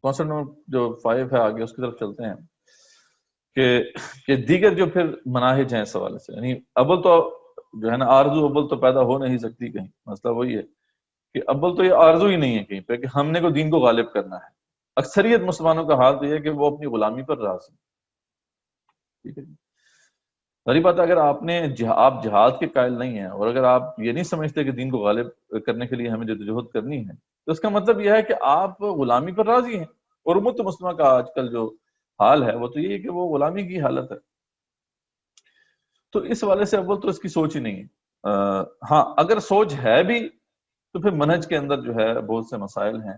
Concept number جو 5 ہے آگے اس کی طرف چلتے ہیں کہ دیگر جو پھر مناہج ہیں اس حوالے سے، یعنی اول تو جو ہے نا آرزو اول تو پیدا ہو نہیں سکتی کہیں، مسئلہ وہی ہے کہ اول تو یہ آرزو ہی نہیں ہے کہیں پہ کہ ہم نے کو دین کو غالب کرنا ہے. اکثریت مسلمانوں کا حال تو یہ ہے کہ وہ اپنی غلامی پر راضی ہیں. ٹھیک ہے جی. ظاہری بات ہے اگر آپ جہاد کے قائل نہیں ہیں اور اگر آپ یہ نہیں سمجھتے کہ دین کو غالب کرنے کے لیے ہمیں جدوجہد کرنی ہے تو اس کا مطلب یہ ہے کہ آپ غلامی پر راضی ہیں. اور امت مسلمہ کا آج کل جو حال ہے وہ تو یہ ہے کہ وہ غلامی کی حالت ہے. تو اس حوالے سے اول تو اس کی سوچ ہی نہیں ہے. ہاں اگر سوچ ہے بھی تو پھر منہج کے اندر جو ہے بہت سے مسائل ہیں.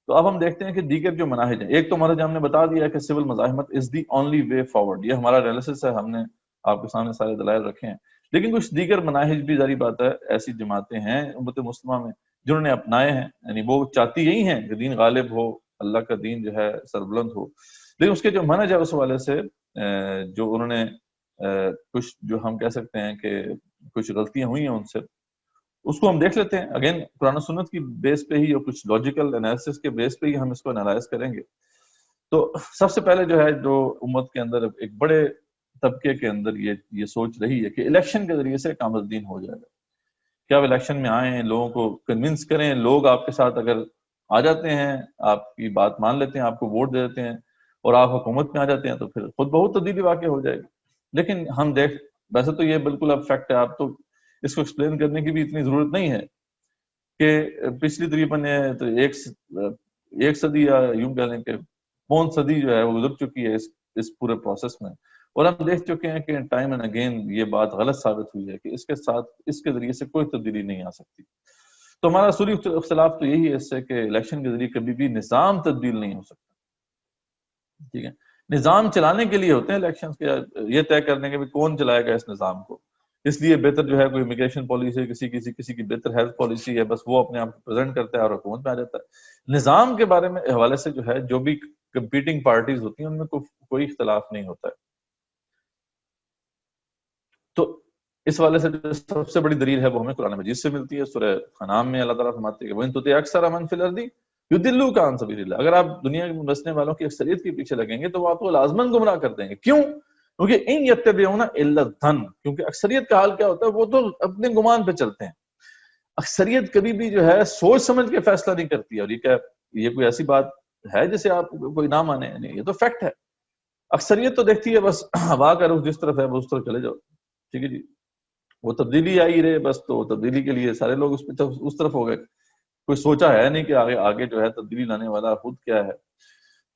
تو اب ہم دیکھتے ہیں کہ دیگر جو مناہج ہیں، ایک تو منہج ہم نے بتا دیا ہے کہ سول مزاحمت از دی اونلی وے فارورڈ، یہ ہمارا انالیسس ہے، ہم نے آپ کے سامنے سارے دلائل رکھے ہیں. لیکن کچھ دیگر مناہج بھی ظاہری بات ہے ایسی جماعتیں ہیں امت مسلمہ میں جنہوں نے اپنائے ہیں، یعنی وہ چاہتی یہی ہیں کہ دین غالب ہو، اللہ کا دین جو ہے سربلند ہو، لیکن اس کے جو منہج ہے اس حوالے سے جو انہوں نے کچھ جو ہم کہہ سکتے ہیں کہ کچھ غلطیاں ہوئی ہیں ان سے، اس کو ہم دیکھ لیتے ہیں. اگین قرآن و سنت کی بیس پہ ہی اور کچھ لاجیکل انالیسس کے بیس پہ ہی ہم اس کو انالائز کریں گے. تو سب سے پہلے جو ہے جو امت کے اندر ایک بڑے طبقے کے اندر یہ سوچ رہی ہے کہ الیکشن کے ذریعے سے کام الدین ہو جائے گا. کیا آپ الیکشن میں آئیں، لوگوں کو کنونس کریں، لوگ آپ کے ساتھ اگر آ جاتے ہیں، آپ کی بات مان لیتے ہیں، آپ کو ووٹ دے دیتے ہیں اور آپ حکومت میں آ جاتے ہیں تو پھر خود بہت تبدیلی واقع ہو جائے گی. لیکن ہم ویسے تو یہ بالکل اب فیکٹ ہے، آپ تو اس کو ایکسپلین کرنے کی بھی اتنی ضرورت نہیں ہے کہ پچھلی تقریباً تو ایک صدی یا یوں کہہ لیں کہ پون صدی جو ہے وہ گزر چکی ہے اس پورے پروسیس میں، اور ہم دیکھ چکے ہیں کہ ٹائم اینڈ اگین یہ بات غلط ثابت ہوئی ہے کہ اس کے ساتھ اس کے ذریعے سے کوئی تبدیلی نہیں آ سکتی. تو ہمارا اصولی اختلاف تو یہی ہے اس سے کہ الیکشن کے ذریعے کبھی بھی نظام تبدیل نہیں ہو سکتا. ٹھیک ہے، نظام چلانے کے لیے ہوتے ہیں الیکشن کے، یہ طے کرنے کے بھی کون چلائے گا اس نظام کو. اس لیے بہتر جو ہے کوئی امیگریشن پالیسی، کسی کی بہتر ہیلتھ پالیسی ہے، بس وہ اپنے آپ کو پریزنٹ کرتا ہے اور حکومت میں آ جاتا ہے. نظام کے بارے میں حوالے سے جو ہے جو بھی کمپیٹنگ پارٹیز ہوتی ہیں ان میں کوئی اختلاف نہیں ہوتا ہے. تو اس حوالے سے جو سب سے بڑی دلیل ہے وہ ہمیں قرآن مجید سے ملتی ہے. سورہ انعام میں اللہ تعالیٰ فرماتے ہیں کہ وَإِن تُطِعْ أَكْثَرَ مَن فِي الْأَرْضِ يُضِلُّوكَ عَن سَبِيلِ اللَّهِ، اگر آپ دنیا میں بسنے والوں کی اکثریت کے پیچھے لگیں گے تو وہ آپ کو لازماً گمراہ کر دیں گے. کیوں؟ کیونکہ ان یتبعون الا الظن، کیونکہ اکثریت کا حال کیا ہوتا ہے، وہ تو اپنے گمان پہ چلتے ہیں. اکثریت کبھی بھی جو ہے سوچ سمجھ کے فیصلہ نہیں کرتی ہے. اور یہ کوئی ایسی بات ہے جسے آپ کوئی نہ مانے، نہیں، یہ تو فیکٹ ہے. اکثریت تو دیکھتی ہے بس ہوا کا رخ جس طرف ہے وہ اس طرف چلے جاؤ. ٹھیک ہے جی، وہ تبدیلی آئی رہے بس، تو تبدیلی کے لیے سارے لوگ اس طرف ہو گئے. کوئی سوچا ہے نہیں کہ آگے جو ہے تبدیلی لانے والا خود کیا ہے.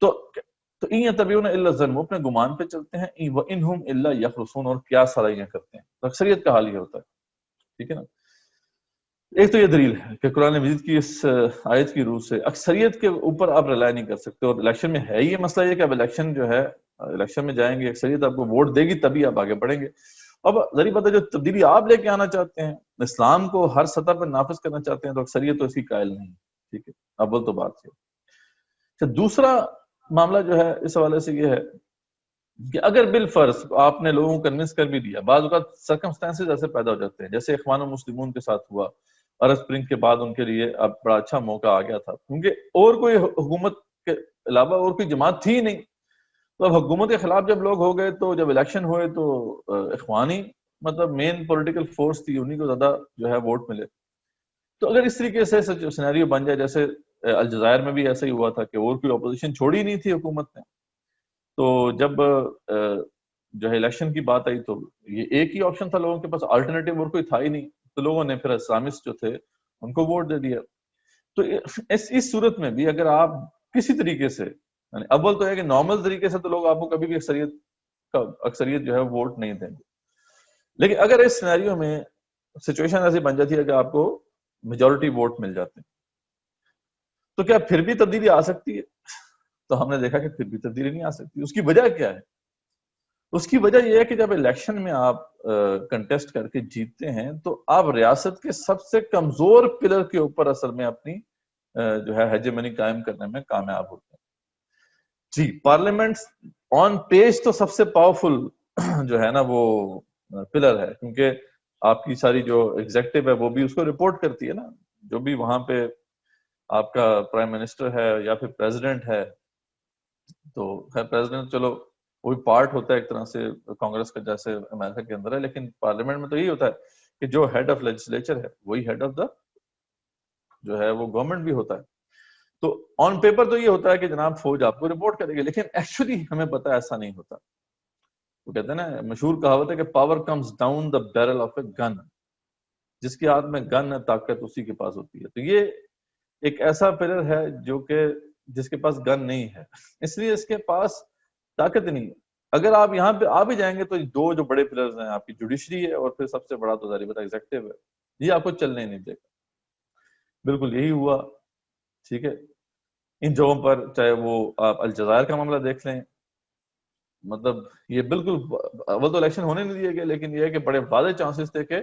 تو ان یتبعون الا الظن، وہ اپنے گمان پہ چلتے ہیں. وَإِنْهُمْ إِلَّا يَخْرُصُونَ، اور کیا سرائیاں کرتے ہیں. تو اکثریت کا حال یہ ہوتا ہے. ٹھیک ہے نا. ایک تو یہ دلیل ہے کہ قرآن مجید کی اس آیت کی روح سے اکثریت کے اوپر آپ رلائی نہیں کر سکتے. اور الیکشن میں ہے یہ مسئلہ یہ کہ اب الیکشن جو ہے، الیکشن میں جائیں گے، اکثریت آپ کو ووٹ دے گی تبھی آپ آگے بڑھیں گے. اب ذری بات ہے جو تبدیلی آپ لے کے آنا چاہتے ہیں، اسلام کو ہر سطح پر نافذ کرنا چاہتے ہیں، تو اکثریت تو اس کی قائل نہیں. ٹھیک ہے، اول تو بات ہے. دوسرا معاملہ جو ہے اس حوالے سے یہ ہے کہ اگر بالفرض آپ نے لوگوں کو کنونس کر بھی دیا، بعض اوقات سرکمسٹانسز ایسے پیدا ہو جاتے ہیں جیسے اخوان المسلمون کے ساتھ ہوا. عرب اسپرنگ کے بعد ان کے لیے اب بڑا اچھا موقع آ گیا تھا کیونکہ اور کوئی حکومت کے علاوہ اور کوئی جماعت تھی نہیں. تو اب حکومت کے خلاف جب لوگ ہو گئے تو جب الیکشن ہوئے تو اخوانی مطلب مین پولیٹیکل فورس تھی، انہی کو زیادہ جو ہے ووٹ ملے. تو اگر اس طریقے سے سینیریو بن جائے، جیسے الجزائر میں بھی ایسا ہی ہوا تھا کہ اور کوئی اپوزیشن چھوڑی نہیں تھی حکومت نے، تو جب جو ہے الیکشن کی بات آئی تو یہ ایک ہی آپشن تھا لوگوں کے پاس، الٹرنیٹیو اور کوئی تھا ہی نہیں. تو لوگوں نے پھر اسلامسٹ جو تھے ان کو ووٹ دے دیا. تو اس صورت میں بھی اگر آپ کسی طریقے سے، یعنی اول تو ہے کہ نارمل طریقے سے تو لوگ آپ کو کبھی بھی اکثریت جو ہے ووٹ نہیں دیں گے. لیکن اگر اس سینیریو میں سچویشن ایسی بن جاتی ہے کہ آپ کو میجورٹی ووٹ مل جاتے ہیں تو کیا پھر بھی تبدیلی آ سکتی ہے؟ تو ہم نے دیکھا کہ پھر بھی تبدیلی نہیں آ سکتی. اس کی وجہ کیا ہے؟ اس کی وجہ یہ ہے کہ جب الیکشن میں آپ کنٹیسٹ کر کے جیتتے ہیں تو آپ ریاست کے سب سے کمزور پلر کے اوپر اصل میں اپنی جو ہے ہیجمنی قائم کرنے میں کامیاب ہوتے ہیں. جی، پارلیمنٹ آن پیج تو سب سے پاورفل جو ہے نا وہ پلر ہے، کیونکہ آپ کی ساری جو ایگزیکٹو ہے وہ بھی اس کو رپورٹ کرتی ہے نا. جو بھی وہاں پہ آپ کا پرائم منسٹر ہے یا پھر پریزیڈنٹ ہے تو خیر پریزیڈنٹ چلو وہ بھی پارٹ ہوتا ہے ایک طرح سے کانگریس کا جیسے امریکہ کے اندر ہے، لیکن پارلیمنٹ میں تو یہی ہوتا ہے کہ جو ہیڈ آف لیجسلیچر ہے وہی ہیڈ آف دا جو ہے وہ گورنمنٹ بھی ہوتا ہے. تو آن پیپر تو یہ ہوتا ہے کہ جناب فوج آپ کو رپورٹ کرے گی، لیکن ایکچولی ہمیں پتا ہے ایسا نہیں ہوتا. وہ کہتے ہیں نا مشہور کہاوت ہے کہ power comes down the barrel of a gun, جس کے ہاتھ میں گن ہے طاقت اسی کے پاس ہوتی ہے. تو یہ ایک ایسا پلر ہے جو کہ جس کے پاس گن نہیں ہے، اس لیے اس کے پاس طاقت نہیں ہے. اگر آپ یہاں پہ آ بھی جائیں گے تو دو جو بڑے پلرز ہیں آپ کی جوڈیشری ہے اور پھر سب سے بڑا تو ظاہر بات ایگزیکٹو ہے، یہ آپ کو چلنے نہیں دے گا. بالکل یہی ہوا. ٹھیک ہے، ان جگہوں پر چاہے وہ آپ الجزائر کا معاملہ دیکھ لیں، مطلب یہ بالکل اول تو الیکشن ہونے نہیں دیے گئے، لیکن یہ ہے کہ بڑے واضح چانسز تھے کہ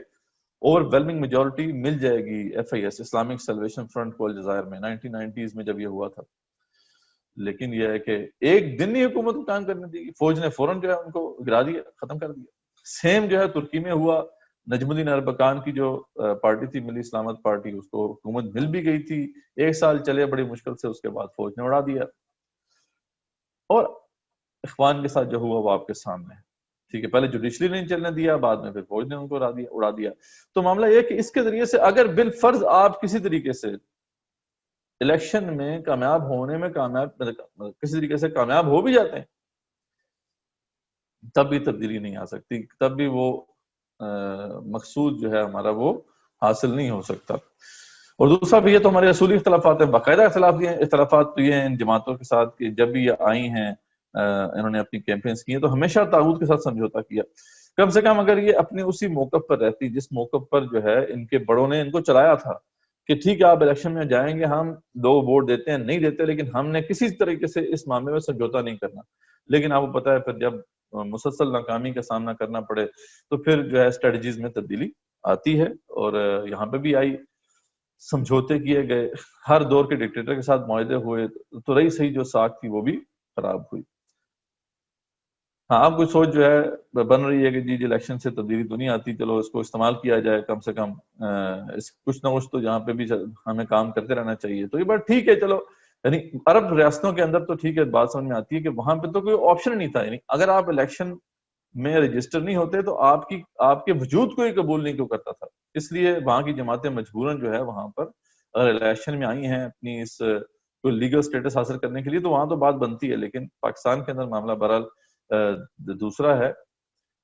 اوور ویلمنگ میجورٹی مل جائے گی F I S Islamic salvation front کو الجزائر میں 1990s میں جب یہ ہوا تھا. لیکن یہ ہے کہ ایک دن نہیں حکومت کو کام کرنے دی، فوج نے فوراً جو ہے ان کو گرا دیا، ختم کر دیا. سیم جو ہے ترکی میں ہوا، نجم الدین اربکان کی جو پارٹی تھی ملی اسلامت پارٹی، اس کو حکومت مل بھی گئی تھی، 1 سال چلے بڑی مشکل سے، اس کے بعد فوج نے اڑا دیا. اور اخوان کے ساتھ جو ہوا وہ آپ کے سامنے ہے. ٹھیک ہے، پہلے جوڈیشری نے چلنے دیا، بعد میں پھر فوج نے ان کو اڑا دیا. تو معاملہ یہ کہ اس کے ذریعے سے اگر بالفرض آپ کسی طریقے سے الیکشن میں کامیاب ہونے میں کسی طریقے سے کامیاب ہو بھی جاتے ہیں، تب بھی تبدیلی نہیں آ سکتی، تب بھی وہ مقصود جو ہے ہمارا وہ حاصل نہیں ہو سکتا. اور دوسرا بھی یہ تو ہمارے اصولی اختلافات ہیں، باقاعدہ اختلافات تو یہ ہیں ان جماعتوں کے ساتھ کہ جب بھی یہ آئی ہیں انہوں نے اپنی کیمپینز کی ہیں تو ہمیشہ طاغوت کے ساتھ سمجھوتا کیا. کم سے کم اگر یہ اپنے اسی موقف پر رہتی جس موقف پر جو ہے ان کے بڑوں نے ان کو چلایا تھا کہ ٹھیک ہے آپ الیکشن میں جائیں گے، ہم 2 ووٹ دیتے ہیں نہیں دیتے، لیکن ہم نے کسی طریقے سے اس معاملے میں سمجھوتا نہیں کرنا. لیکن آپ کو پتا ہے پھر جب مسلسل ناکامی کا سامنا کرنا پڑے تو پھر جو ہے اسٹریٹجیز میں تبدیلی آتی ہے، اور یہاں پہ بھی آئی. سمجھوتے کیے گئے، ہر دور کے ڈکٹیٹر کے ساتھ معاہدے ہوئے، تو رہی صحیح جو ساکھ تھی وہ بھی خراب ہوئی. ہاں اب کوئی سوچ جو ہے بن رہی ہے کہ جی الیکشن سے تبدیلی تو نہیں آتی، چلو اس کو استعمال کیا جائے، کم سے کم کچھ نہ کچھ تو یہاں پہ بھی ہمیں کام کرتے رہنا چاہیے. تو یہ بات ٹھیک ہے، چلو یعنی عرب ریاستوں کے اندر تو ٹھیک ہے بات سمجھ میں آتی ہے کہ وہاں پہ تو کوئی آپشن نہیں تھا. یعنی اگر آپ الیکشن میں رجسٹر نہیں ہوتے تو آپ کے وجود کو ہی قبول نہیں کیوں کرتا تھا. اس لیے وہاں کی جماعتیں مجبوراً جو ہے وہاں پر اگر الیکشن میں آئی ہیں اپنی اس کوئی لیگل سٹیٹس حاصل کرنے کے لیے تو وہاں تو بات بنتی ہے. لیکن پاکستان کے اندر معاملہ بہرحال دوسرا ہے.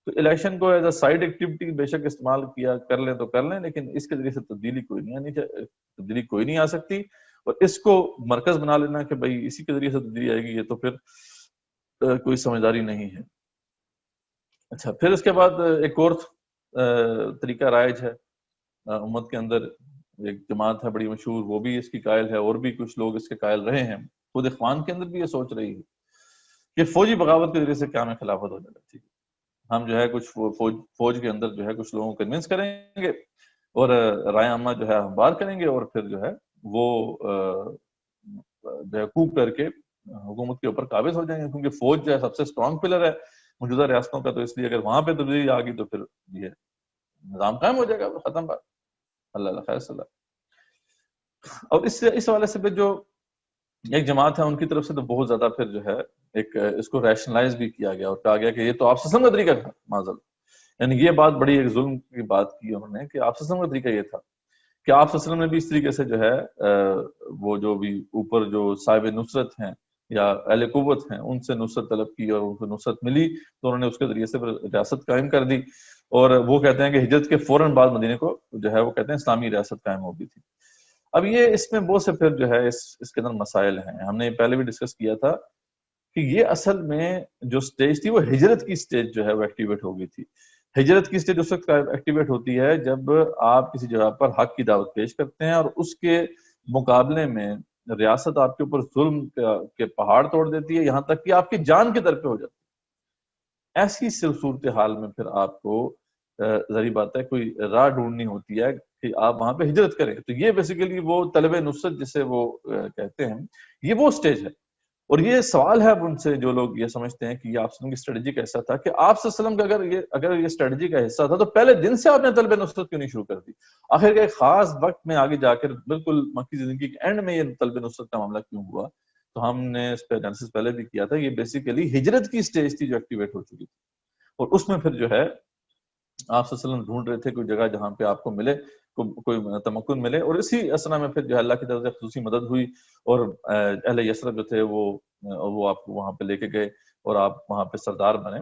تو الیکشن کو ایز اے سائیڈ ایکٹیویٹی بے شک استعمال کیا کر لیں تو کر لیں، لیکن اس کے ذریعے سے تبدیلی کوئی نہیں آ سکتی. اور اس کو مرکز بنا لینا کہ بھائی اسی کے ذریعے سے تبدیلی آئے گی، یہ تو پھر کوئی سمجھداری نہیں ہے. اچھا، پھر اس کے بعد ایک اور طریقہ رائج ہے امت کے اندر. ایک جماعت ہے بڑی مشہور، وہ بھی اس کی قائل ہے، اور بھی کچھ لوگ اس کے قائل رہے ہیں. خود اخوان کے اندر بھی یہ سوچ رہی ہے کہ فوجی بغاوت کے ذریعے سے کیا میں خلافت ہو جائے گا. ٹھیک ہے، ہم جو ہے کچھ فوج کے اندر جو ہے کچھ لوگوں کو کنونس کریں گے اور رائے عامہ جو ہے ہم بار کریں گے، اور پھر جو ہے وہ جو ہے کوپ کر کے حکومت کے اوپر قابض ہو جائیں گے. کیونکہ فوج جو ہے سب سے اسٹرانگ پلر ہے موجودہ ریاستوں کا، تو اس لیے اگر وہاں پہ تبدیلی آ گئی تو پھر یہ نظام قائم ہو جائے گا، ختم بات. اللہ خیر صلی اللہ. اور اس حوالے سے پھر جو ایک جماعت ہے ان کی طرف سے تو بہت زیادہ پھر جو ہے ایک اس کو ریشنلائز بھی کیا گیا اور کہا گیا کہ یہ تو آپ کا طریقہ تھا معذل. یعنی یہ بات بڑی ایک ظلم کی بات کی انہوں نے کہ آپ کا طریقہ یہ تھا کہ آپ نے بھی اس طریقے سے جو ہے وہ جو بھی اوپر جو صاحب نصرت ہیں یا اہل قوت ہیں ان سے نصرت طلب کی اور ان کو نصرت ملی تو انہوں نے اس کے ذریعے سے ریاست قائم کر دی. اور وہ کہتے ہیں کہ ہجرت کے فوراً بعد مدینے کو جو ہے وہ کہتے ہیں اسلامی ریاست قائم ہو گئی تھی. اب یہ اس میں بہت سے پھر جو ہے اس کے اندر مسائل ہیں. ہم نے پہلے بھی ڈسکس کیا تھا کہ یہ اصل میں جو سٹیج تھی وہ ہجرت کی سٹیج جو ہے وہ ایکٹیویٹ ہو گئی تھی. ہجرت کی سٹیج اس وقت ایکٹیویٹ ہوتی ہے جب آپ کسی جگہ پر حق کی دعوت پیش کرتے ہیں اور اس کے مقابلے میں ریاست آپ کے اوپر ظلم کے پہاڑ توڑ دیتی ہے، یہاں تک کہ آپ کی جان کے در پہ ہو جاتی ہے. ایسی صورتحال میں پھر آپ کو ظاہری بات ہے کوئی راہ ڈھونڈنی ہوتی ہے کہ آپ وہاں پہ ہجرت کریں. تو یہ بیسیکلی وہ طلب نصرت جسے وہ کہتے ہیں، یہ وہ سٹیج ہے. اور یہ سوال ہے اب ان سے جو لوگ یہ سمجھتے ہیں کہ یہ آپ کی اسٹریٹجی کا حصہ تھا کہ آپ صلی اللہ علیہ وسلم کا اگر یہ اسٹریٹجی کا حصہ تھا تو پہلے دن سے آپ نے طلب نصرت کیوں نہیں شروع کر دی؟ آخر ایک خاص وقت میں آگے جا کر بالکل مکی زندگی کے اینڈ میں یہ طلب نصرت کا معاملہ کیوں ہوا؟ تو ہم نے اس پہ انالیسس پہلے بھی کیا تھا. یہ بیسیکلی ہجرت کی سٹیج تھی جو ایکٹیویٹ ہو چکی تھی, اور اس میں پھر جو ہے آپ صلی اللہ علیہ وسلم ڈھونڈ رہے تھے کوئی جگہ جہاں پہ آپ کو ملے, کوئی تمکن ملے, اور اسی اسنا میں پھر جو ہے اللہ کی طرف سے خصوصی مدد ہوئی, اور اہل یثرب جو تھے وہ آپ کو وہاں پہ لے کے گئے اور آپ وہاں پہ سردار بنے.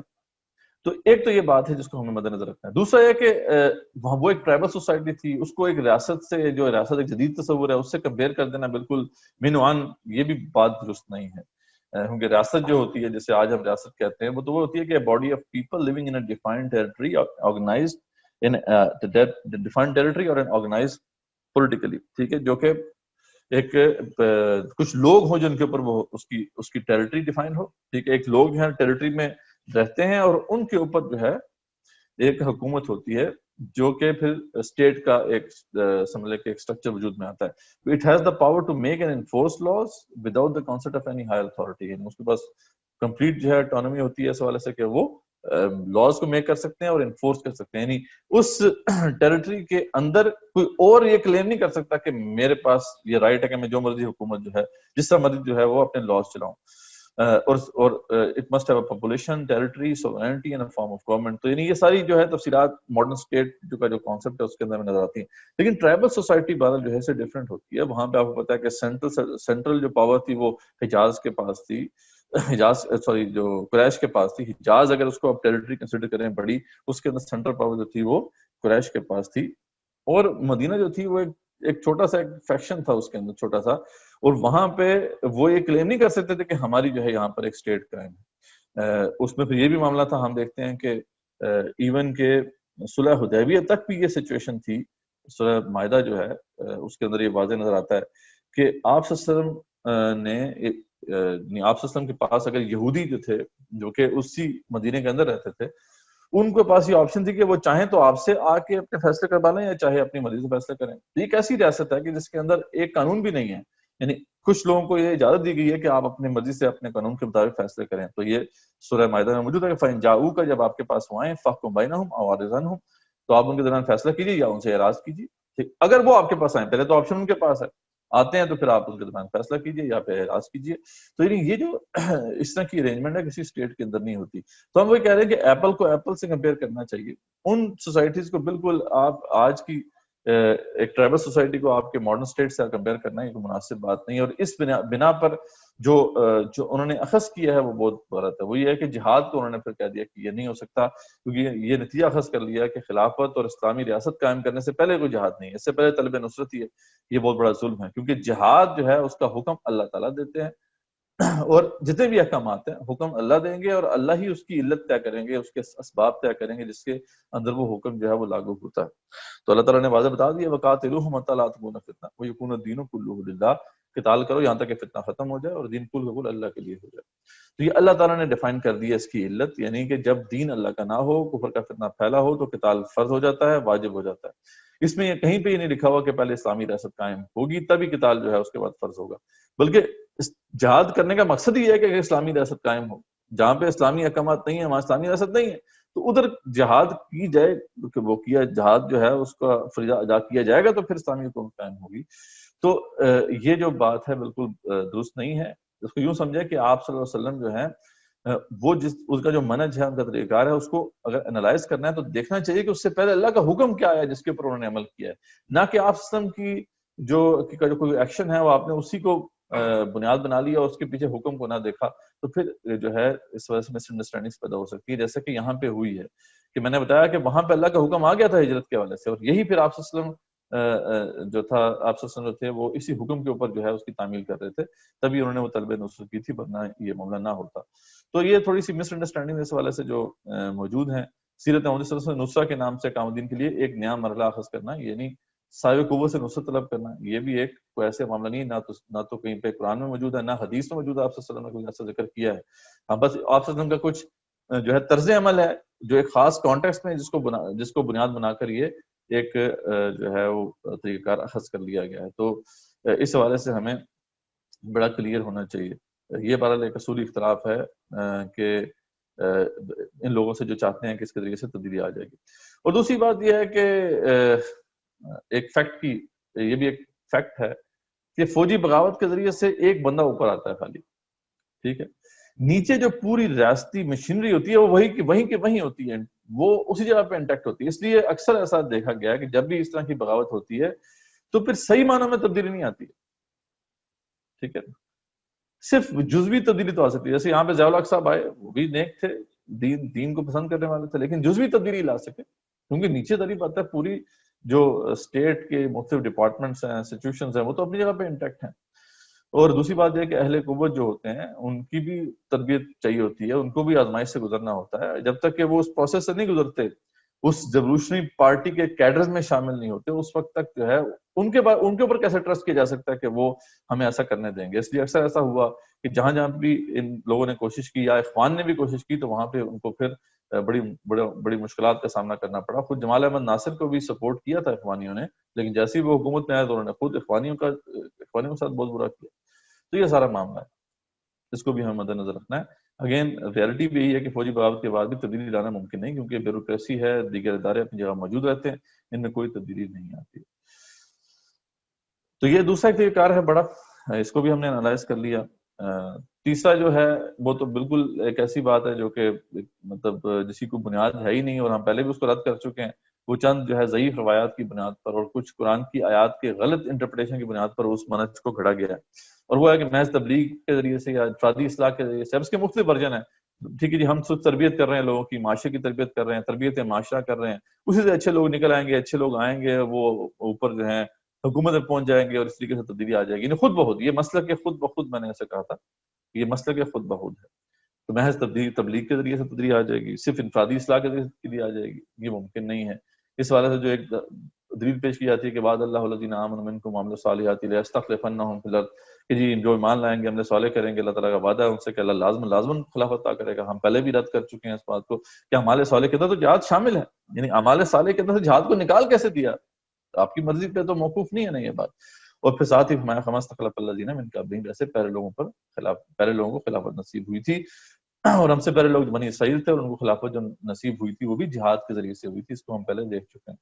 تو ایک تو یہ بات ہے جس کو ہمیں مد نظر رکھنا ہے. دوسرا یہ کہ وہ ایک ٹرائبل سوسائٹی تھی, اس کو ایک ریاست سے, جو ریاست ایک جدید تصور ہے, اس سے کمپیئر کر دینا بالکل مینوان, یہ بھی بات درست نہیں ہے. کیونکہ ریاست جو ہوتی ہے, جیسے آج ہم ریاست کہتے ہیں, وہ تو وہ ہوتی ہے کہ body of people living in a defined territory organised in defined territory اور آرگنائزڈ پولیٹیکلی, ٹھیک ہے, جو کہ ایک کچھ لوگ ہوں جن کے اوپر وہ اس کی ٹیریٹری ڈیفائن ہو, ٹھیک ہے, ایک لوگ ہیں ٹیریٹری میں رہتے ہیں, اور ان کے اوپر جو ہے ایک حکومت ہوتی ہے جو کہ پھر اسٹیٹ کا ایک سمجھ لے کہ ایک اسٹرکچر وجود میں آتا ہے. It has the power to make and enforce laws without the concept of any higher authority, یعنی اس کے پاس کمپلیٹ جو ہے اٹانومی ہوتی ہے اس حوالے سے کہ وہ لاز کو میک کر سکتے ہیں اور انفورس کر سکتے ہیں. یعنی اس ٹیریٹری کے اندر کوئی اور یہ کلیم نہیں کر سکتا کہ میرے پاس یہ رائٹ ہے کہ میں جو مرضی حکومت جو ہے جس طرح مرضی جو ہے وہ اپنے لاز چلاؤں, اور it must have a population, territory, sovereignty and a form of government. تو یعنی یہ ساری جو ہے تفصیلات ماڈرن اسٹیٹ کا جو کانسیپٹ ہے اس کے اندر میں نظر آتی ہیں. لیکن ٹرائبل سوسائٹی بہرحال جو ہے سے ڈفرینٹ ہوتی ہے. وہاں پہ آپ کو پتا ہے کہ سینٹرل جو پاور تھی وہ حجاز کے پاس تھی, جو قریش کے پاس تھی. حجاز اگر اس کو آپ ٹیریٹری کنسیڈر کریں بڑی, اس کے اندر سینٹرل پاور جو تھی وہ قریش کے پاس تھی, اور مدینہ جو تھی وہ ایک چھوٹا سا ایک فیکشن تھا اس کے اندر, چھوٹا سا, اور وہاں پہ وہ یہ کلیم نہیں کر سکتے تھے کہ ہماری جو ہے یہاں پر ایک اسٹیٹ کرائم ہے. اس میں پھر یہ بھی معاملہ تھا, ہم دیکھتے ہیں کہ ایون کہ صلح حدیبیہ تک بھی یہ سچویشن تھی. صلح معاہدہ جو ہے اس کے اندر یہ واضح نظر آتا ہے کہ آپ صلی اللہ علیہ وسلم نے آپ صلی اللہ علیہ وسلم کے پاس اگر یہودی جو تھے جو کہ اسی مدینے کے اندر رہتے تھے, ان کے پاس یہ آپشن تھی کہ وہ چاہیں تو آپ سے آ کے اپنے فیصلے کروا لیں یا چاہے اپنی مرضی سے فیصلے کریں. یہ ایک ایسی ریاست ہے کہ جس کے اندر ایک قانون بھی نہیں ہے, یعنی کچھ لوگوں کو یہ اجازت دی گئی ہے کہ آپ اپنی مرضی سے اپنے قانون کے مطابق فیصلے کریں. تو یہ سورہ مائدہ میں موجود ہے کہ فَإِن جَاءُوكَ, جب آپ کے پاس وہ آئیں, فَاحْكُم بَيْنَهُمْ أَوْ أَعْرِضْ عَنْهُمْ, تو آپ ان کے درمیان فیصلہ کیجیے یا ان سے اعراض کیجیے. ٹھیک, اگر وہ آپ کے پاس آئیں, پہلے تو آپشن ان کے پاس ہے, آتے ہیں تو پھر آپ ان کے درمیان فیصلہ کیجیے یا پھر اعراض کیجیے. تو یہ جو اس طرح کی ارینجمنٹ ہے کسی اسٹیٹ کے اندر نہیں ہوتی. تو ہم وہ کہہ رہے ہیں کہ ایپل کو ایپل سے کمپیئر کرنا چاہیے. ان سوسائٹیز کو بالکل آپ آج کی ایک ٹرائبل سوسائٹی کو آپ کے ماڈرن اسٹیٹ سے کمپیئر کرنا یہ مناسب بات نہیں. اور اس بنا پر جو انہوں نے اخذ کیا ہے وہ بہت غلط ہے. وہ یہ ہے کہ جہاد کو انہوں نے پھر کہہ دیا کہ یہ نہیں ہو سکتا, کیونکہ یہ نتیجہ اخذ کر لیا کہ خلافت اور اسلامی ریاست قائم کرنے سے پہلے کوئی جہاد نہیں ہے, اس سے پہلے طلب نصرت ہی ہے. یہ بہت بڑا ظلم ہے, کیونکہ جہاد جو ہے اس کا حکم اللہ تعالیٰ دیتے ہیں, اور جتنے بھی احکامات ہیں حکم اللہ دیں گے, اور اللہ ہی اس کی علت طے کریں گے, اس کے اسباب طے کریں گے جس کے اندر وہ حکم جو ہے وہ لاگو ہوتا ہے. تو اللہ تعالیٰ نے واضح بتا دیا وَقَاتِلُوهُمْ حَتَّىٰ لَا تَكُونَ فِتْنَةٌ وَيَكُونَ الدِّينُ كُلُّهُ لِلَّهِ, قتال کرو یہاں تک کہ فتنہ ختم ہو جائے اور دین کل کا کل اللہ کے لیے ہو جائے. تو یہ اللہ تعالیٰ نے ڈیفائن کر دیا اس کی علت, یعنی کہ جب دین اللہ کا نہ ہو, کفر کا فتنہ پھیلا ہو, تو قتال فرض ہو جاتا ہے, واجب ہو جاتا ہے. اس میں یہ کہیں پہ یہ نہیں لکھا ہوا کہ پہلے اسلامی ریاست قائم ہوگی تبھی قتال جو ہے اس کے بعد فرض ہوگا, بلکہ جہاد کرنے کا مقصد یہ ہے کہ اسلامی ریاست قائم ہو. جہاں پہ اسلامی احکامات نہیں ہیں وہاں اسلامی ریاست نہیں ہے, تو ادھر جہاد کی جائے, وہ کیا جہاد جو ہے اس کا فریضہ ادا کیا جائے گا, تو پھر اسلامی حکومت قائم ہوگی. تو یہ جو بات ہے بالکل درست نہیں ہے. اس کو یوں سمجھے کہ آپ صلی اللہ علیہ وسلم جو ہے وہ اس کا جو منہج ہے, ان کا طریقہ کار ہے, اس کو اگر انالائز کرنا ہے تو دیکھنا چاہیے کہ اس سے پہلے اللہ کا حکم کیا ہے جس کے اوپر انہوں نے عمل کیا ہے, نہ کہ آپ صلی اللہ علیہ وسلم کی جو کوئی ایکشن ہے وہ آپ نے اسی کو بنیاد بنا لیا اور اس کے پیچھے حکم کو نہ دیکھا. تو پھر جو ہے اس وجہ سے مس انڈرسٹینڈنگ پیدا ہو سکتی ہے, جیسے کہ یہاں پہ ہوئی ہے کہ میں نے بتایا کہ وہاں پہ اللہ کا حکم آ گیا تھا ہجرت کے حوالے سے, اور یہی پھر آپ صلی اللہ علیہ وسلم جو تھا, آپ صلی اللہ علیہ وسلم تھے وہ اسی حکم کے اوپر جو ہے اس کی تعمیل کر رہے تھے, تبھی انہوں نے وہ طلب نصرت کی تھی, ورنہ یہ معاملہ نہ ہوتا. تو یہ تھوڑی سی مس انڈرسٹینڈنگ اس حوالے سے جو موجود ہیں. سیرت نبوی صلی اللہ علیہ وسلم نصرہ کے نام سے قیام الدین کے لیے ایک نیا مرحلہ اخذ کرنا, یعنی صاحب قوت سے نصرت طلب کرنا, یہ بھی ایک کوئی ایسے معاملہ نہیں, نہ تو کہیں پہ قرآن میں موجود ہے, نہ حدیث میں موجود ہے, آپ صلی اللہ علیہ وسلم نے کوئی ایسا ذکر کیا ہے. ہاں بس آپ صلی اللہ علیہ وسلم کا کچھ جو ہے طرز عمل ہے جو ایک خاص کانٹیکسٹ میں جس کو بنیاد بنا کر یہ ایک جو ہے وہ طریقہ کار اخذ کر لیا گیا ہے. تو اس حوالے سے ہمیں بڑا کلیئر ہونا چاہیے. یہ بہرحال ایک اصولی اختلاف ہے کہ ان لوگوں سے جو چاہتے ہیں کہ اس کے ذریعے سے تبدیلی آ جائے گی. اور دوسری بات یہ ہے کہ ایک فیکٹ کی, یہ بھی ایک فیکٹ ہے کہ فوجی بغاوت کے ذریعے سے ایک بندہ اوپر آتا ہے خالی، ٹھیک ہے، نیچے جو پوری ریاستی مشینری ہوتی ہے وہ وہیں ہوتی ہے، وہ اسی جگہ پہ انٹیکٹ ہوتی ہے. اس لیے اکثر ایسا دیکھا گیا ہے کہ جب بھی اس طرح کی بغاوت ہوتی ہے تو پھر صحیح معنوں میں تبدیلی نہیں آتی ہے، ٹھیک ہے، صرف جزوی تبدیلی تو آ سکتی ہے. جیسے یہاں پہ ضیاء الحق صاحب آئے، وہ بھی نیک تھے، دین کو پسند کرنے والے تھے، لیکن جزوی تبدیلی لا سکے، کیونکہ نیچے تری بات ہے پوری جو اسٹیٹ کے مختلف ڈپارٹمنٹس ہیں، انسٹیٹیوشنز ہیں، وہ تو اپنی جگہ پہ انٹیکٹ ہیں. اور دوسری بات یہ ہے کہ اہل قوت جو ہوتے ہیں ان کی بھی تربیت چاہیے ہوتی ہے، ان کو بھی آزمائش سے گزرنا ہوتا ہے. جب تک کہ وہ اس پروسیس سے نہیں گزرتے، اس ریولوشنری پارٹی کے کیڈرز میں شامل نہیں ہوتے، اس وقت تک جو ہے ان کے اوپر کیسے ٹرسٹ کیا جا سکتا ہے کہ وہ ہمیں ایسا کرنے دیں گے. اس لیے اکثر ایسا ہوا کہ جہاں جہاں بھی ان لوگوں نے کوشش کی یا اخوان نے بھی کوشش کی تو وہاں پہ ان کو پھر بڑی مشکلات کا سامنا کرنا پڑا. خود جمال احمد ناصر کو بھی سپورٹ کیا تھا اخوانیوں نے، لیکن جیسے ہی وہ حکومت میں آئے تو انہوں نے خود اخوانیوں کے ساتھ بہت برا کیا. تو یہ سارا معاملہ ہے، اس کو بھی ہمیں مد نظر رکھنا ہے. اگین ریئلٹی بھی یہی ہے کہ فوجی بغاوت کے بعد بھی تبدیلی لانا ممکن نہیں، کیونکہ بیوروکریسی ہے، دیگر ادارے اپنی جگہ موجود رہتے ہیں، ان میں کوئی تبدیلی نہیں آتی. تو یہ دوسرا ایک طریقہ ہے بڑا، اس کو بھی ہم نے انالائز کر لیا. تیسرا جو ہے وہ تو بالکل ایک ایسی بات ہے جو کہ مطلب جس کی کوئی بنیاد ہے ہی نہیں، اور ہم پہلے بھی اس کو رد کر چکے ہیں. وہ چند جو ہے ضعیف روایات کی بنیاد پر اور کچھ قرآن کی آیات کے غلط انٹرپریٹیشن کی بنیاد پر اس منہج کو گھڑا گیا ہے، اور وہ ہے کہ محض تبلیغ کے ذریعے سے یا افرادی اصلاح کے ذریعے سے. اب اس کے مختلف ورژن ہیں، ٹھیک ہے جی، ہم خود تربیت کر رہے ہیں لوگوں کی، معاشرے کی تربیت کر رہے ہیں، تربیت معاشرہ کر رہے ہیں، اسی سے اچھے لوگ نکل آئیں گے، اچھے لوگ آئیں گے، وہ اوپر جو ہیں حکومت میں پہنچ جائیں گے اور اس طریقے سے تبدیلی آ جائے گی. خود بخود یہ مسئلہ کہ خود بخود میں نے ایسے کہا تھا، یہ مسئلہ کہ خود بخود ہے. تو محض تبلیغ کے ذریعے سے تبدیلی آ جائے گی، صرف انفرادی اصلاح کے ذریعے سے تبدیلی آ جائے گی، یہ ممکن نہیں ہے. اس والے سے جو ایک دلیل پیش کی جاتی ہے کہ بعد اللہ الذین آمنوا منکم وعملوا الصالحات لیستخلفنہم فی الارض، کہ جی جو ایمان لائیں گے، ہم نے صالح کریں گے، اللہ تعالیٰ کا وعدہ ہے ان سے کہ اللہ لازماً خلافت عطا کرے گا. ہم پہلے بھی رد کر چکے ہیں اس بات کو کہ اعمال صالح کے اندر تو جہاد شامل ہے، یعنی اعمال صالح کے اندر سے جہاد کو نکال کیسے دیا؟ آپ کی مرضی پہ تو موقوف نہیں ہے نا یہ بات. اور پھر ساتھ ہی فرمایا خما استخلف الذین من قبلہم، ایسے پہلے لوگوں کو خلافت نصیب ہوئی تھی، اور ہم سے پہلے لوگ بنی اسرائیل تھے اور ان کو خلافت جو نصیب ہوئی تھی وہ بھی جہاد کے ذریعے سے ہوئی تھی. اس کو ہم پہلے دیکھ چکے ہیں.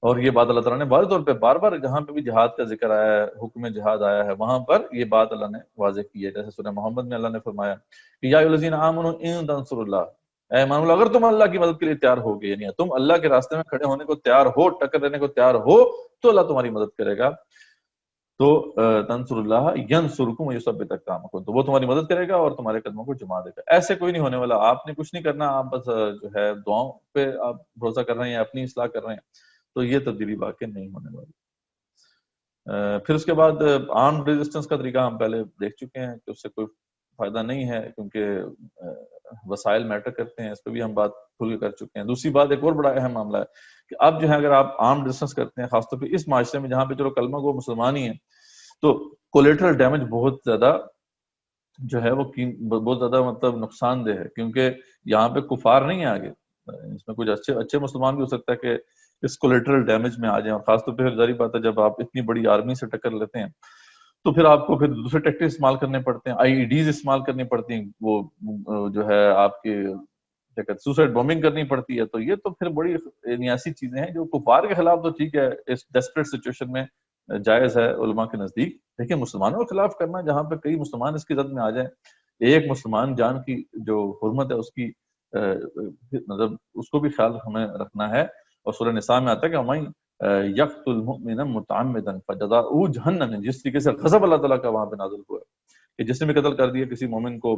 اور یہ بات اللہ تعالیٰ نے واضح طور پہ بار بار جہاں پہ بھی جہاد کا ذکر آیا ہے، حکم جہاد آیا ہے، وہاں پر یہ بات اللہ نے واضح کی ہے. جیسے سورہ محمد میں اللہ نے فرمایا کہ یا ایھا الذین آمنوا ان تنصروا اللہ، اے ایمان والو اگر تم اللہ کی مدد کے لیے تیار ہو گے، یعنی تم اللہ کے راستے میں کھڑے ہونے کو تیار ہو، ٹکر دینے کو تیار ہو، تو اللہ تمہاری مدد کرے گا. تو تنصر اللہ ینصرکم ویثبت اقدامکم، تو وہ تمہاری مدد کرے گا اور تمہارے قدموں کو جما دے گا. ایسے کوئی نہیں ہونے والا، آپ نے کچھ نہیں کرنا، آپ بس جو ہے دعاؤں پہ آپ بھروسہ کر رہے ہیں یا اپنی اصلاح کر رہے ہیں، تو یہ تبدیلی واقع نہیں ہونے والی. پھر اس کے بعد آرم ریزسٹنس کا طریقہ ہم پہلے دیکھ چکے ہیں کہ اس سے کوئی فائدہ نہیں ہے، کیونکہ وسائل میٹر کرتے ہیں، اس پہ بھی ہم بات کھل کے کر چکے ہیں. دوسری بات ایک اور بڑا اہم معاملہ ہے کہ اب جو ہے اگر آپ آرم ریزسٹنس کرتے ہیں، خاص طور پہ اس معاشرے میں جہاں پہ چلو کلمہ گو مسلمان ہی ہیں، تو کولیٹرل ڈیمیج بہت زیادہ جو ہے وہ بہت زیادہ مطلب نقصان دہ ہے، کیونکہ یہاں پہ کفار نہیں ہے آگے، اس میں کچھ اچھے مسلمان بھی ہو سکتا ہے کہ اس کولیٹرل ڈیمیج میں آ جائیں. اور خاص طور پہ ظاہری بات ہے جب آپ اتنی بڑی آرمی سے ٹکر لیتے ہیں تو پھر آپ کو پھر دوسرے ٹیکٹک استعمال کرنے پڑتے ہیں، آئی ای ڈیز استعمال کرنی پڑتی ہیں، وہ جو ہے آپ کی سوسائڈ بومبنگ کرنی پڑتی ہے. تو یہ تو پھر بڑی ایسی چیزیں ہیں جو کفار کے خلاف تو ٹھیک ہے اس ڈیسپریٹ سچویشن میں جائز ہے علماء کے نزدیک، لیکن مسلمانوں کے خلاف کرنا جہاں پہ کئی مسلمان اس کی زد میں آ جائیں، ایک مسلمان جان کی جو حرمت ہے اس کی مطلب اس کو بھی خیال ہمیں رکھنا ہے. اور سورہ نساء میں آتا ہے کہ وَمَن يَقْتُلْ مُؤْمِنًا مُتَعَمِّدًا فَجَزَاؤُهُ جَهَنَّمُ، جس طریقے سے غضب اللہ تعالیٰ کا وہاں پہ نازل ہوا ہے کہ جس نے بھی قتل کر دیا کسی مومن کو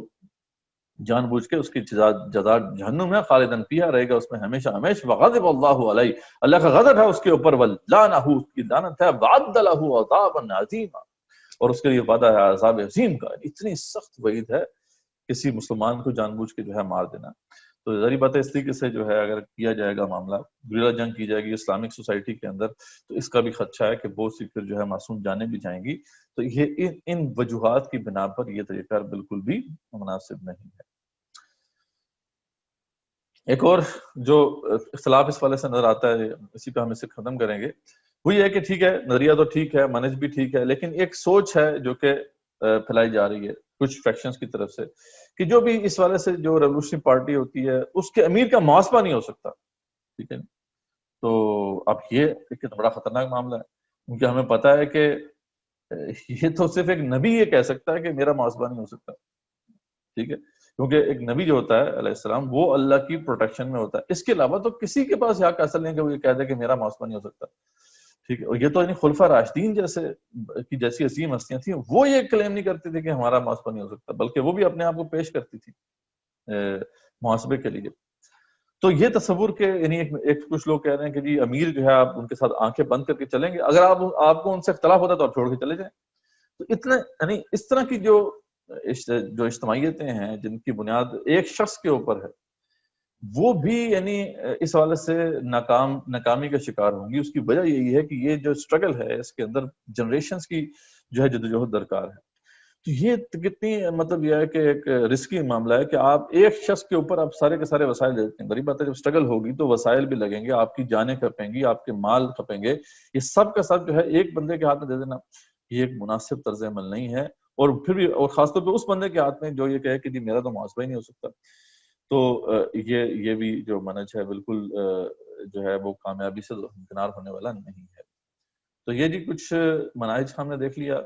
جان بوجھ کے، اس کی جزا جہنم میں خالدن فیہا، رہے گا اس میں ہمیشہ ہمیشہ. وغضب اللہ علیہ، اللہ کا غضب ہے اس کے اوپر، ولعنہ، اس کی لعنت ہے، وعد لہ عذابا عظیما، اور اس کے لیے وعدہ ہے عذاب عظیم کا. اتنی سخت وعید ہے کسی مسلمان کو جان بوجھ کے جو ہے مار دینا. تو ظاہری بات ہے اس طریقے سے جو ہے اگر کیا جائے گا معاملہ، گریلا جنگ کی جائے گی اسلامک سوسائٹی کے اندر، تو اس کا بھی خدشہ ہے کہ بہت سی پھر جو ہے معصوم جانیں بھی جائیں گی. تو یہ ان وجوہات کی بنا پر یہ طریقہ بالکل بھی مناسب نہیں ہے. ایک اور جو اختلاف اس والے سے نظر آتا ہے، اسی پہ ہم اسے ختم کریں گے، وہ یہ ہے کہ ٹھیک ہے نظریہ تو ٹھیک ہے، منہج بھی ٹھیک ہے، لیکن ایک سوچ ہے جو کہ پھیلائی جا رہی ہے کچھ فیکشنز کی طرف سے کہ جو بھی اس والے سے جو ریولوشنری پارٹی ہوتی ہے اس کے امیر کا محاسبہ نہیں ہو سکتا. ٹھیک ہے، تو اب یہ ایک بڑا خطرناک معاملہ ہے. کیونکہ ہمیں پتا ہے کہ یہ تو صرف ایک نبی یہ کہہ سکتا ہے کہ میرا محاسبہ نہیں ہو سکتا، ٹھیک ہے، کیونکہ ایک نبی جو ہوتا ہے علیہ السلام وہ اللہ کی پروٹیکشن میں ہوتا ہے، اس کے علاوہ تو کسی کے پاس حق اصل نہیں کہ وہ یہ کہہ دے کہ میرا محاسبہ نہیں ہو سکتا، ٹھیک ہے. اور یہ تو یعنی خلفاء راشدین جیسی عظیم ہستیاں تھیں، وہ یہ کلیم نہیں کرتی تھی کہ ہمارا محاسبہ نہیں ہو سکتا، بلکہ وہ بھی اپنے آپ کو پیش کرتی تھی محاسبے کے لیے. تو یہ تصور کے یعنی ایک کچھ لوگ کہہ رہے ہیں کہ جی امیر جو ہے آپ ان کے ساتھ آنکھیں بند کر کے چلیں گے، اگر آپ کو ان سے اختلاف ہوتا ہے تو آپ چھوڑ کے چلے جائیں. تو اتنا یعنی اس طرح کی جو اجتماعیتیں ہیں جن کی بنیاد ایک شخص کے اوپر ہے، وہ بھی یعنی اس حوالے سے ناکامی کا شکار ہوں گی. اس کی وجہ یہی ہے کہ یہ جو اسٹرگل ہے اس کے اندر جنریشنز کی جو ہے جدوجہد درکار ہے. تو یہ کتنی مطلب یہ ہے کہ ایک رسکی معاملہ ہے کہ آپ ایک شخص کے اوپر آپ سارے کے سارے وسائل دیتے ہیں. بڑی بات ہے جب اسٹرگل ہوگی تو وسائل بھی لگیں گے، آپ کی جانیں کھپیں گی، آپ کے مال کھپیں گے، یہ سب کا سب جو ہے ایک بندے کے ہاتھ میں دے دینا یہ ایک مناسب طرز عمل نہیں ہے. اور پھر بھی اور خاص طور پہ اس بندے کے ہاتھ میں جو یہ کہے کہ جی میرا تو محاسبہ ہی نہیں ہو سکتا. تو یہ بھی جو منہج ہے بالکل جو ہے وہ کامیابی سے کنار ہونے والا نہیں ہے. تو یہ جی کچھ مناہج ہم نے دیکھ لیا.